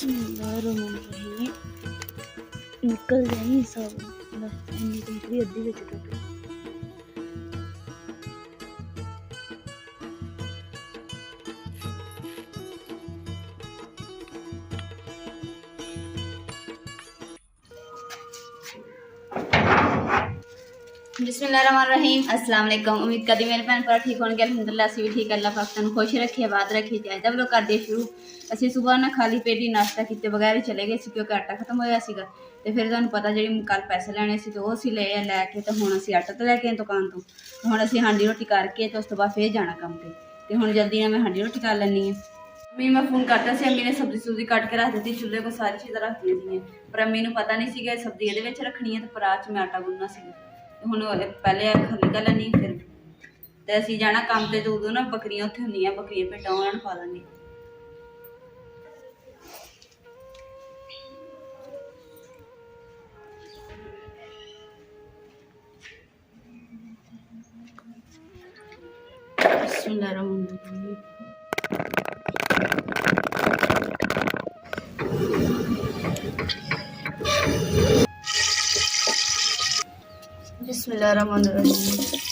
बिस्मिल्लाहिर्रहमानिर्रहीम। निकल जाए सब बस इन्नी कंपनी अद्धी विच टुट। बिस्मिल्लाहिर्रहमानिर्रहीम। अस्सलाम वालेकुम। उम्मीद करती मेरे भैन भरा ठीक होंगे। अल्हम्दुलिल्लाह असीं भी ठीक। अल्लाह पाक तुहानूं खुश रखे, आबाद रखे। अज दा व्लॉग करदे शुरू। असीं सुबह ना खाली पेट ही नाश्ता किए बगैर ही चले गए क्योंकि आटा खत्म होया सीगा। ते फिर तुहानूं पता जी कल पैसे लैने सी तो असीं लैके तो हुण असीं आटा तो लैके आए दुकान तो हुण असीं हांडी रोटी करके तो उस तो बाद फिर जाना काम ते हुण जल्दी ना मैं हांडी रोटी कर लैनी है। अम्मी मैं फोन करता सी, अम्मी ने सब्जी सुब्जी कट के रख दी, चूल्हे को सारी चीज़ां रख दी थी, पर अम्मी नूं पता नहीं सीगा सब्जी ये रखनी है तो परात च मैं आटा गुन्नना सीगा। हुण पहले खली कर लैनी फिर ते असीं जाना काम ते उदों ना बकरियां उत्थे हुंदियां, बकरियां भिड्डां उहनां नूं पा दांगे। बिस्मिल्लाहिर्रहमानिर्रहीम। बिस्मिल्लाहिर्रहमानिर्रहीम।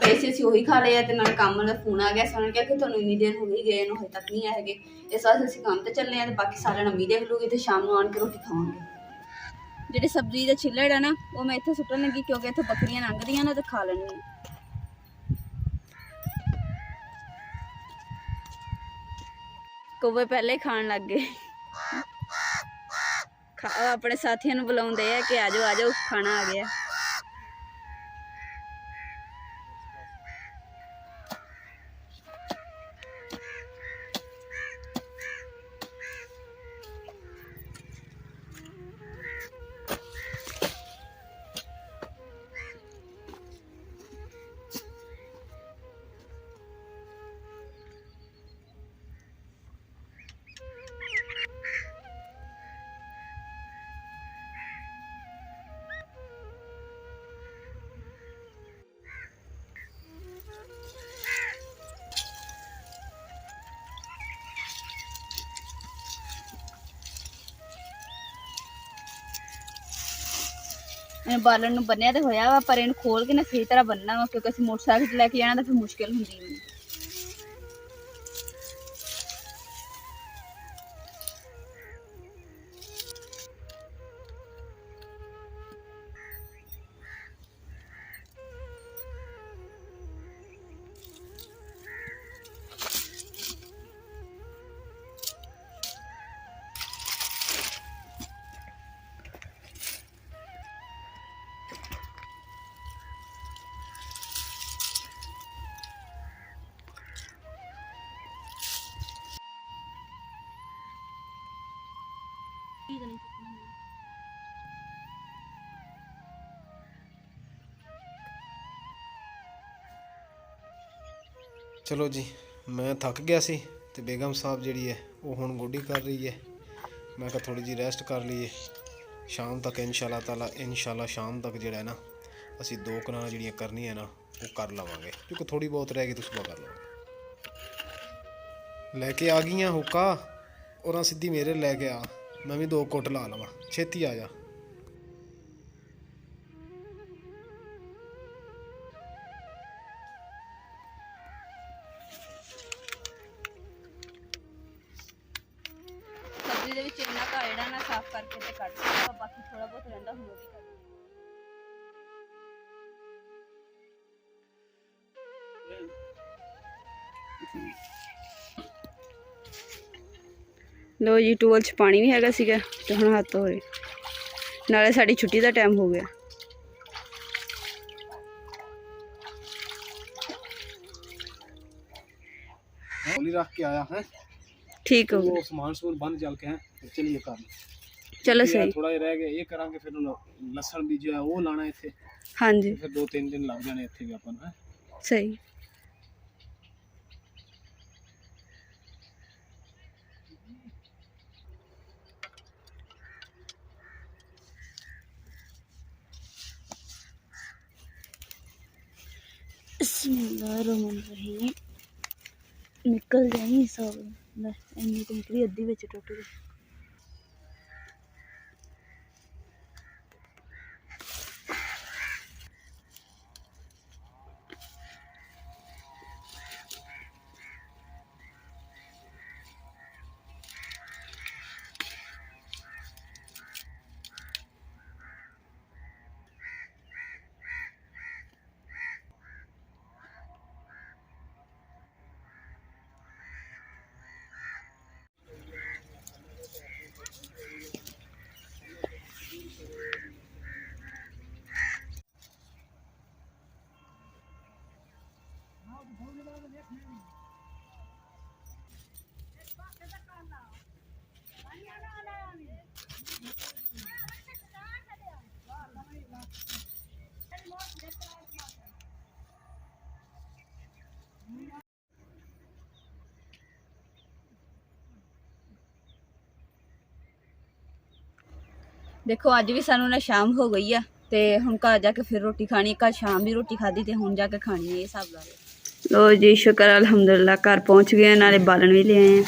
पैसे असीं उही खा लए ते नाल काम दा फोन आ गया। उन्होंने कहा कि तुहानूं इन्नी देर हो गई गए हजे तक नहीं आए हैगे, इस वास्ते असीं काम ते चले हैं। बाकी सारा अम्मी देख लूगी तो शाम नूं आण के रोटी खावांगे। जिहड़ी सब्जी दा छिल्लड़ है ना वो मैं इत्थे सुट्टन लगी क्योंकि इत्थे बकरियां लंघदियां ना ते खा लैणियां। कौवे पहले ही खान लग गए। अपने साथियों नूं बुलाउंदे आ कि आ जाओ खाना आ गया। बालन बनिया तो होया वा पर इन खोल के ना सही तरह बनना वा क्योंकि मोटरसाइकिल लैके जाना तो फिर मुश्किल होंदी है। चलो जी, मैं थक गया सी ते बेगम साहब जिहड़ी है वो हुण गोडी कर रही है। मैं कहा थोड़ी जी रेस्ट कर लीए, शाम तक इंशाल्लाह शाम तक जिहड़ा है ना असीं 2 कनाल जिहड़ियां करनियां ना वो कर लवांगे क्योंकि थोड़ी बहुत रह गई तो सुबह कर लवांगे। लैके आ गईयां हुक्का और सीधी मेरे लैके आ, मैं भी 2 घुट ला लवां, छेती आ जा। सब्जी दे विच इन्ना का जेहड़ा ना साफ करके ते कट दित्ता, बाकी थोड़ा बहुत रहिंदा हुण ओह भी कर। लो जी टूअल च पानी भी हैगा सीगा ते हुण हत्थ धो रहे, नाले साडी छुट्टी दा टाइम हो गया। पानी रख के आया है। ठीक हो वो सामान सुमान बंद चल के हैं, तो चलिए कर चलो ये सही। थोड़ा रह गया, ये करांगे फिर लसन भी जो है वो लाना इत्थे, हाँ जी फिर 2-3 दिन लग जाने इत्थे भी अपन है। सही। बिस्मिल्लाहिर्रहमानिर्रहीम। निकल जाई सब इन्नी तो निकली अद्धी विच टुट गई। देखो अज भी सानू ना शाम हो गई आ ते हुण घर जाके फिर रोटी खानी। कल शाम भी रोटी खाधी ते हुण जाके खानी है, ये हिसाब ला लो। लो जी शुक्र अल्हम्दुलिल्लाह घर पहुंच गए, नाले बालन भी ले आए हैं।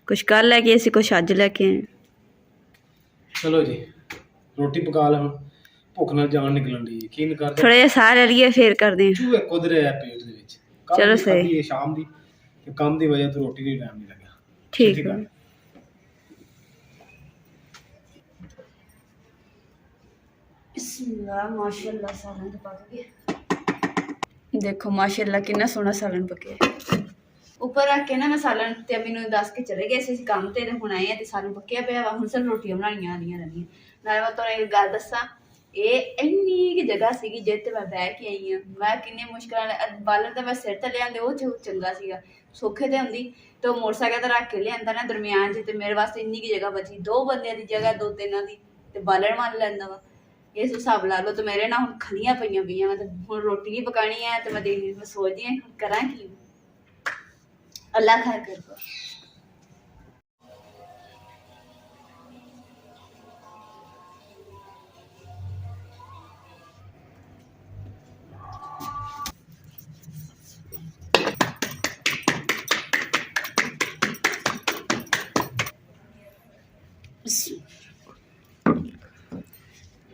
कुछ कल लेके असी कुछ अज लेके आए। चलो जी रोटी पका ला, भुख नाल जान निकलन दी, यकीन कर थोड़े जे साह ले लिए फिर करदे हैं। चूहे कुद रहे हैं पेट दे विच। चलो सही। ये शाम दी ते काम दी वजह तो रोटी नहीं टाइम नहीं लगा। ठीक है। बिस्मिल्लाह माशाल्लाह सालन तो पक गया। देखो माशाल्लाह कितना सोहना सालन पके। ऊपर रख के ना मैं सालन ते मैनू दस के चले गए सी काम ते हुण आए हैं ते सालन पक्या पिया वा। हुण सिर्फ रोटियां बनाणियां आंदियां रहियां। नाले मैं तुहानू एक गल दस्सां, ਇਹ ਇੰਨੀ की जगह ਸੀਗੀ ਜਿੱਥੇ मैं बह के आई हाँ। मैं किन्नी मुश्किल बालन तो मैं सिर ते लिया वो चंगा सीगा, सौखे ते हुंदी ते वो मोटरसाइकिल ते रख के लिया ना दरम्यान च, ते मेरे वास्ते इन्नी की जगह बची, 2 बंदियां दी जगह 2-3 दी ते बालन मान लैंदा वा। इस हिसाब ला लो। तो मेरे ना हुण खलियां पईयां पईयां, मैं हुण रोटी भी पकानी है ते मैं सोचदी हां करां की। अल्लाह खैर करे।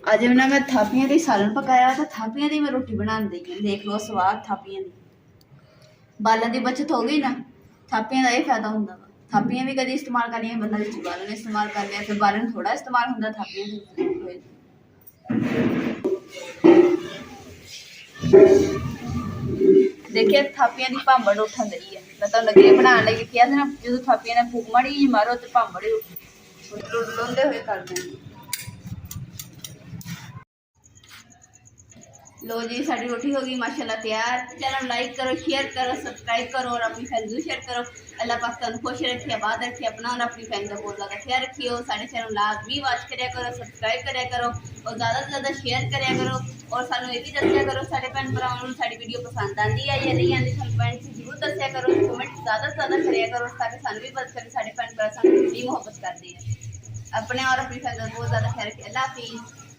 अज ना मैं थापियां दी सालन पकाया तो थापियां दी मैं रोटी बनान दी। देख लो स्वाद थापियां दी। बालन की बचत हो गई ना, थापियां का यह फायदा होंदा वा। थापियां भी कभी इस्तेमाल करनी है, बंदा विच बालन इस्तेमाल कर लिया, फिर बालन थोड़ा इस्तेमाल होंदा थापियां दे। देखिए थापियां दी भांबड़ उठन दी है। मैं तुहानू लगे बनाने लगी किया ना, जो थापियां ने फूक माड़ी जी मारो तो भांबड़ ही उठ लुंदे हुए कर देंगे। लो जी साड़ी रोटी हो गई माशाल्लाह तैयार। चैनल लाइक करो, शेयर करो, सब्सक्राइब करो और अपनी फैमिली को शेयर करो। अल्लाह पाक तुहानू खुश रखे, आबाद रखे, अपना और अपनी फैमिली का बहुत ज़्यादा ख्याल रखियो। साढ़े चैनल लाजमी वॉच करिया करो, सब्सक्राइब करिया करो और ज़्यादा से ज़्यादा शेयर करिया करो। और सानू ये भी दसिया करो साढ़े भैन भरावां नूं साड़ी वीडियो पसंद आती है या नहीं आती, सानू कमेंट च जरूर दसिया करो। कमेंट ज़्यादा से ज़्यादा करिया करो ताकि सानू भी पता चले साढ़े भैन भरा सानू कितनी मुहब्बत करते हैं। अपने और अपनी फैमिली का बहुत ज़्यादा ख्याल रखिए। अल्लाह हाफिज़।